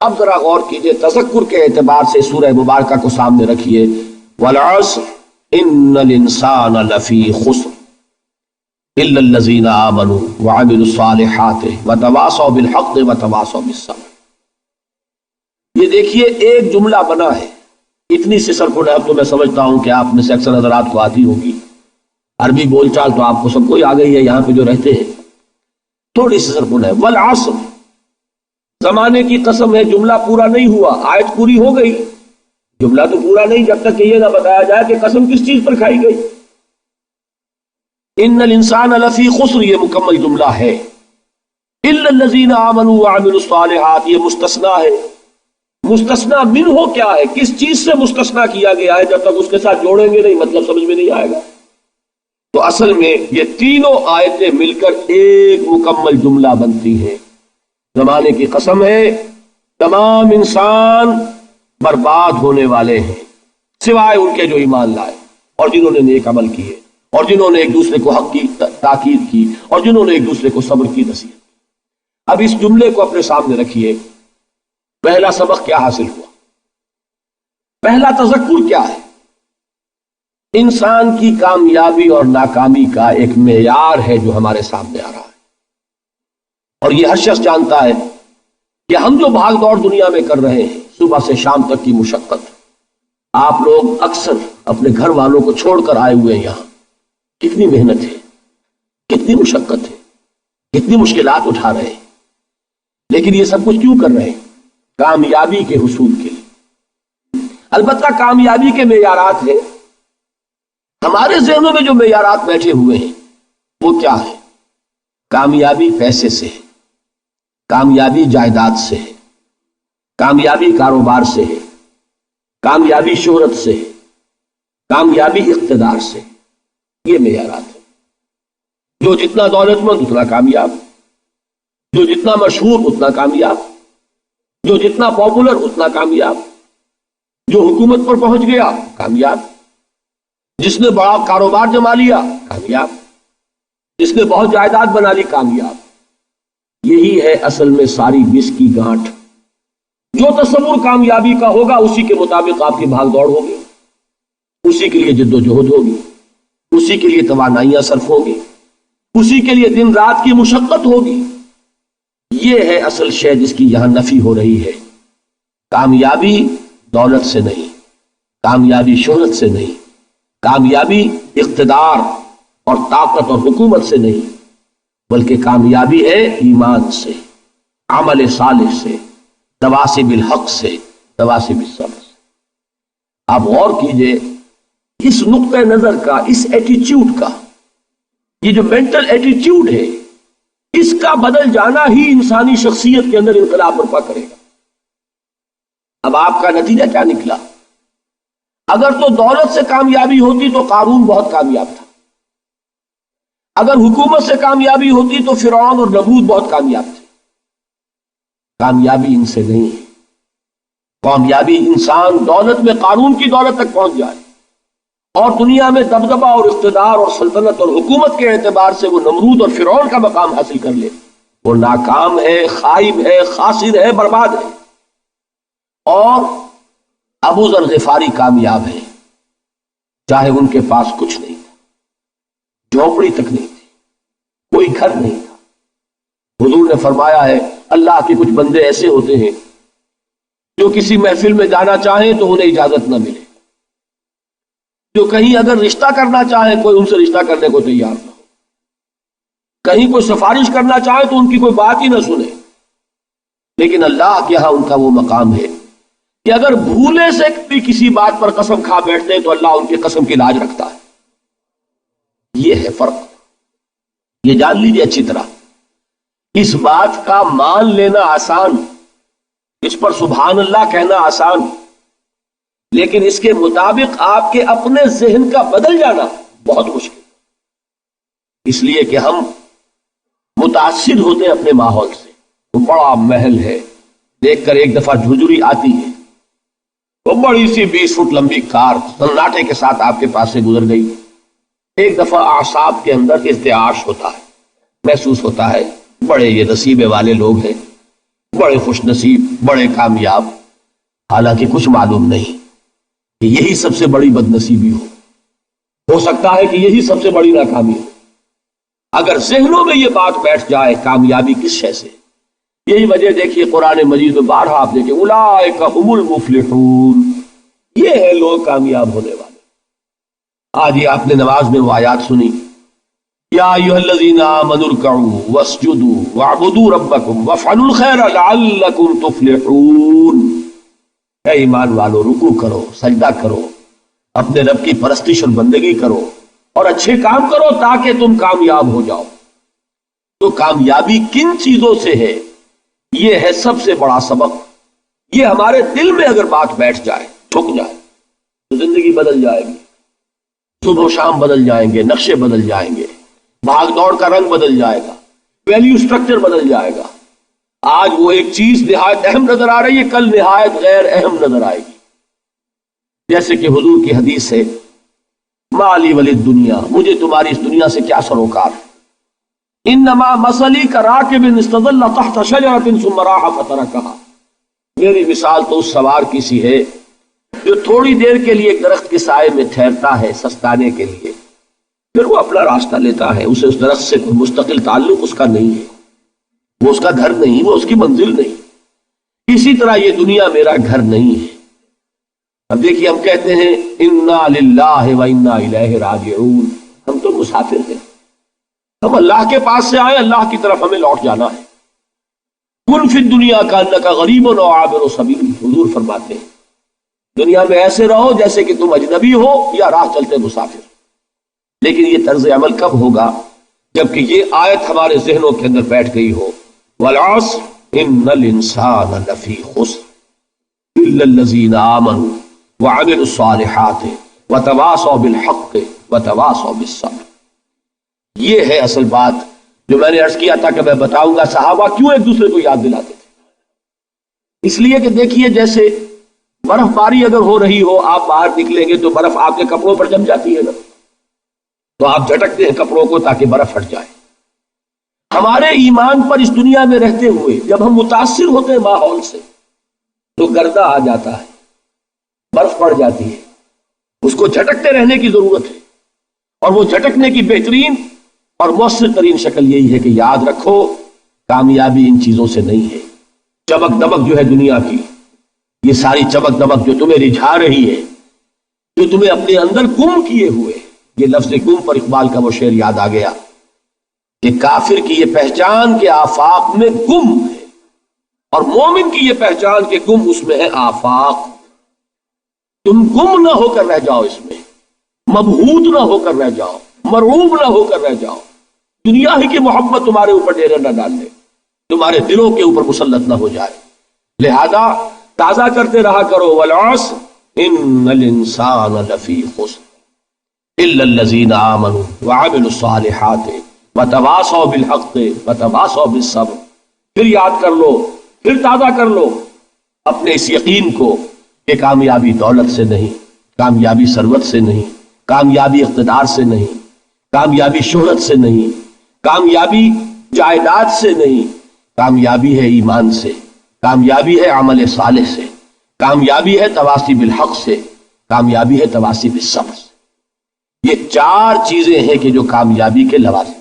اب ذرا غور کیجئے، تذکر کے اعتبار سے سورہ مبارکہ کو سامنے رکھیے، والعصر ان الانسان لفی خسر الا الذین آمنوا وعملوا الصالحات وتواصوا بالحق وتواصوا بالصبر۔ یہ دیکھیے ایک جملہ بنا ہے، اتنی سی سرپن ہے۔ اب تو میں سمجھتا ہوں کہ آپ میں سے اکثر حضرات کو آتی ہوگی عربی بول چال، تو آپ کو سب کو ہی آ گئی ہے، یہاں پہ جو رہتے ہیں تھوڑی سی سرپن ہے۔ والعصر، زمانے کی قسم ہے، جملہ پورا نہیں ہوا، آیت پوری ہو گئی، جملہ تو پورا نہیں جب تک کہ یہ نہ بتایا جائے کہ قسم کس چیز پر کھائی گئی۔ ان الانسان لفی خسر، یہ مکمل جملہ ہے۔ الا الذین آمنوا وعملوا الصالحات، یہ مستثنا ہے۔ مستثنا منہ کیا ہے، کس چیز سے مستثنا کیا گیا ہے، جب تک اس کے ساتھ جوڑیں گے نہیں مطلب سمجھ میں نہیں آئے گا۔ تو اصل میں یہ تینوں آیتیں مل کر ایک مکمل جملہ بنتی ہیں۔ زمانے کی قسم ہے، تمام انسان برباد ہونے والے ہیں سوائے ان کے جو ایمان لائے اور جنہوں نے نیک عمل کیے اور جنہوں نے ایک دوسرے کو حق کی تاکید کی اور جنہوں نے ایک دوسرے کو صبر کی نصیحت۔ اب اس جملے کو اپنے سامنے رکھیے، پہلا سبق کیا حاصل ہوا؟ پہلا تذکر کیا ہے؟ انسان کی کامیابی اور ناکامی کا ایک معیار ہے جو ہمارے سامنے آ رہا ہے، اور یہ ہر شخص جانتا ہے کہ ہم جو بھاگ دوڑ دنیا میں کر رہے ہیں، صبح سے شام تک کی مشقت، آپ لوگ اکثر اپنے گھر والوں کو چھوڑ کر آئے ہوئے ہیں یہاں، کتنی محنت ہے، کتنی مشقت ہے، کتنی مشکلات اٹھا رہے ہیں، لیکن یہ سب کچھ کیوں کر رہے ہیں؟ کامیابی کے حصول کے لیے۔ البتہ کامیابی کے معیارات ہیں، ہمارے ذہنوں میں جو معیارات بیٹھے ہوئے ہیں وہ کیا ہے؟ کامیابی پیسے سے ہے، کامیابی جائیداد سے ہے، کامیابی کاروبار سے ہے، کامیابی شہرت سے ہے، کامیابی اقتدار سے، یہ معیارات ہیں۔ جو جتنا دولت مند اتنا کامیاب، جو جتنا مشہور اتنا کامیاب، جو جتنا پاپولر اتنا کامیاب، جو حکومت پر پہنچ گیا کامیاب، جس نے بڑا کاروبار جما لیا کامیاب، جس نے بہت جائیداد بنا لی کامیاب۔ یہی ہے اصل میں ساری بس کی گانٹھ۔ جو تصور کامیابی کا ہوگا اسی کے مطابق آپ کی بھاگ دوڑ ہوگی، اسی کے لیے جد و جہد ہوگی، اسی کے لیے توانائیاں صرف ہوگی، اسی کے لیے دن رات کی مشقت ہوگی۔ یہ ہے اصل شے جس کی یہاں نفی ہو رہی ہے۔ کامیابی دولت سے نہیں، کامیابی شہرت سے نہیں، کامیابی اقتدار اور طاقت اور حکومت سے نہیں، بلکہ کامیابی ہے ایمان سے، عمل صالح سے، تواصی بالحق سے، تواصی بالصبر سے۔ آپ غور کیجئے اس نقطہ نظر کا، اس ایٹیچیوڈ کا، یہ جو مینٹل ایٹیچیوڈ ہے، اس کا بدل جانا ہی انسانی شخصیت کے اندر انقلاب برپا کرے گا۔ اب آپ کا نتیجہ کیا نکلا؟ اگر تو دولت سے کامیابی ہوتی تو قارون بہت کامیاب تھا، اگر حکومت سے کامیابی ہوتی تو فرعون اور نمرود بہت کامیاب تھے۔ کامیابی ان سے نہیں ہے۔ کامیابی انسان دولت میں قارون کی دولت تک پہنچ جائے اور دنیا میں دبدبہ اور اقتدار اور سلطنت اور حکومت کے اعتبار سے وہ نمرود اور فرعون کا مقام حاصل کر لے، وہ ناکام ہے، خائب ہے، خاسر ہے، برباد ہے۔ اور ابو ذر غفاری کامیاب ہے، چاہے ان کے پاس کچھ نہیں تھا، جھونپڑی تک نہیں تھی، کوئی گھر نہیں تھا۔ حضور نے فرمایا ہے اللہ کے کچھ بندے ایسے ہوتے ہیں جو کسی محفل میں جانا چاہیں تو انہیں اجازت نہ ملے، جو کہیں اگر رشتہ کرنا چاہیں کوئی ان سے رشتہ کرنے کو تیار نہ ہو، کہیں کوئی سفارش کرنا چاہے تو ان کی کوئی بات ہی نہ سنے۔ لیکن اللہ کے ہاں ان کا وہ مقام ہے کہ اگر بھولے سے بھی کسی بات پر قسم کھا بیٹھتے ہیں تو اللہ ان کی قسم کی لاج رکھتا ہے۔ یہ ہے فرق، یہ جان لیجیے اچھی طرح۔ اس بات کا مان لینا آسان، اس پر سبحان اللہ کہنا آسان، لیکن اس کے مطابق آپ کے اپنے ذہن کا بدل جانا بہت مشکل، اس لیے کہ ہم متاثر ہوتے ہیں اپنے ماحول سے۔ وہ بڑا محل ہے، دیکھ کر ایک دفعہ جھرجھری آتی ہے، وہ بڑی سی 20 فٹ لمبی کار سناٹے کے ساتھ آپ کے پاس سے گزر گئی، ایک دفعہ اعصاب کے اندر ارتعاش ہوتا ہے، محسوس ہوتا ہے بڑے یہ نصیبے والے لوگ ہیں بڑے خوش نصیب، بڑے کامیاب، حالانکہ کچھ معلوم نہیں کہ یہی سب سے بڑی بد نصیبی ہو سکتا ہے کہ یہی سب سے بڑی ناکامی ہو۔ اگر ذہنوں میں یہ بات بیٹھ جائے کامیابی کس شے سے، یہی وجہ دیکھیے قرآن مجید میں بارہا آپ دیکھیں اولئک هم المفلحون، یہ ہے لوگ کامیاب ہونے والے۔ آج یہ آپ نے نماز میں وہ آیات سنی، یا ایھا الذین آمنوا ارکعوا واسجدوا واعبدوا ربکم وافعلوا الخیر لعلکم تفلحون۔ اے ایمان والو، رکوع کرو، سجدہ کرو، اپنے رب کی پرستش اور بندگی کرو اور اچھے کام کرو تاکہ تم کامیاب ہو جاؤ۔ تو کامیابی کن چیزوں سے ہے، یہ ہے سب سے بڑا سبق۔ یہ ہمارے دل میں اگر بات بیٹھ جائے، چھک جائے، تو زندگی بدل جائے گی، صبح و شام بدل جائیں گے، نقشے بدل جائیں گے، بھاگ دوڑ کا رنگ بدل جائے گا، ویلیو سٹرکچر بدل جائے گا۔ آج وہ ایک چیز نہایت اہم نظر آ رہی ہے، کل نہایت غیر اہم نظر آئے گی۔ جیسے کہ حضور کی حدیث ہے، مالی ولی دنیا، مجھے تمہاری اس دنیا سے کیا سروکار ہے، انما مثلی کراکب استظل تحت شجرۃ ثم راح فترکھا، میری مثال تو اس سوار کی سی ہے جو تھوڑی دیر کے لیے درخت کے سائے میں ٹھہرتا ہے سستانے کے لیے، پھر وہ اپنا راستہ لیتا ہے، اسے اس درخت سے کوئی مستقل تعلق اس کا نہیں ہے، وہ اس کا گھر نہیں، وہ اس کی منزل نہیں۔ اسی طرح یہ دنیا میرا گھر نہیں ہے۔ اب دیکھیے ہم کہتے ہیں انا للہ و انا الیہ راجعون، ہم تو مسافر ہیں، ہم اللہ کے پاس سے آئے، اللہ کی طرف ہمیں لوٹ جانا ہے۔ کن فی الدنیا کانک غریب و عابر سبیل، حضور فرماتے ہیں دنیا میں ایسے رہو جیسے کہ تم اجنبی ہو یا راہ چلتے مسافر۔ لیکن یہ طرز عمل کب ہوگا؟ جبکہ یہ آیت ہمارے ذہنوں کے اندر بیٹھ گئی ہو، والعصر ان الانسان لفی خسر الا الذین آمنوا وعملوا الصالحات وتواصوا بالحق وتواصوا بالصبر۔ یہ ہے اصل بات جو میں نے عرض کیا تھا کہ میں بتاؤں گا صحابہ کیوں ایک دوسرے کو یاد دلاتے تھے۔ اس لیے کہ دیکھیے جیسے برف باری اگر ہو رہی ہو، آپ باہر نکلیں گے تو برف آپ کے کپڑوں پر جم جاتی ہے نا، تو آپ جھٹکتے ہیں کپڑوں کو تاکہ برف ہٹ جائے۔ ہمارے ایمان پر اس دنیا میں رہتے ہوئے جب ہم متاثر ہوتے ہیں ماحول سے تو گردہ آ جاتا ہے، برف پڑ جاتی ہے، اس کو جھٹکتے رہنے کی ضرورت ہے۔ اور وہ جھٹکنے کی بہترین اور مؤثر ترین شکل یہی ہے کہ یاد رکھو کامیابی ان چیزوں سے نہیں ہے۔ چمک دمک جو ہے دنیا کی، یہ ساری چمک دمک جو تمہیں رجھا رہی ہے، جو تمہیں اپنے اندر گم کیے ہوئے، یہ لفظ گم پر اقبال کا وہ شعر یاد آ گیا کہ کافر کی یہ پہچان کے آفاق میں گم ہے، اور مومن کی یہ پہچان کے گم اس میں ہے آفاق۔ تم گم نہ ہو کر رہ جاؤ، اس میں مبہوت نہ ہو کر رہ جاؤ، مرعوب نہ ہو کر رہ جاؤ، دنیا ہی کی محبت تمہارے اوپر ڈیرے نہ ڈال دے، تمہارے دلوں کے اوپر مسلط نہ ہو جائے۔ لہذا تازہ کرتے رہا کرو، والعصر ان الانسان لفی خسر الا الذین آمنوا وعملوا الصالحات وتواصوا بالحق وتواصوا بالصبر۔ پھر یاد کر لو، پھر تازہ کر لو اپنے اس یقین کو کہ کامیابی دولت سے نہیں، کامیابی ثروت سے نہیں، کامیابی اقتدار سے نہیں، کامیابی شہرت سے نہیں، کامیابی جائیداد سے نہیں، کامیابی ہے ایمان سے، کامیابی ہے عمل صالح سے، کامیابی ہے تواصی بالحق سے، کامیابی ہے تواصی بالصبر سے۔ یہ چار چیزیں ہیں کہ جو کامیابی کے لوازم۔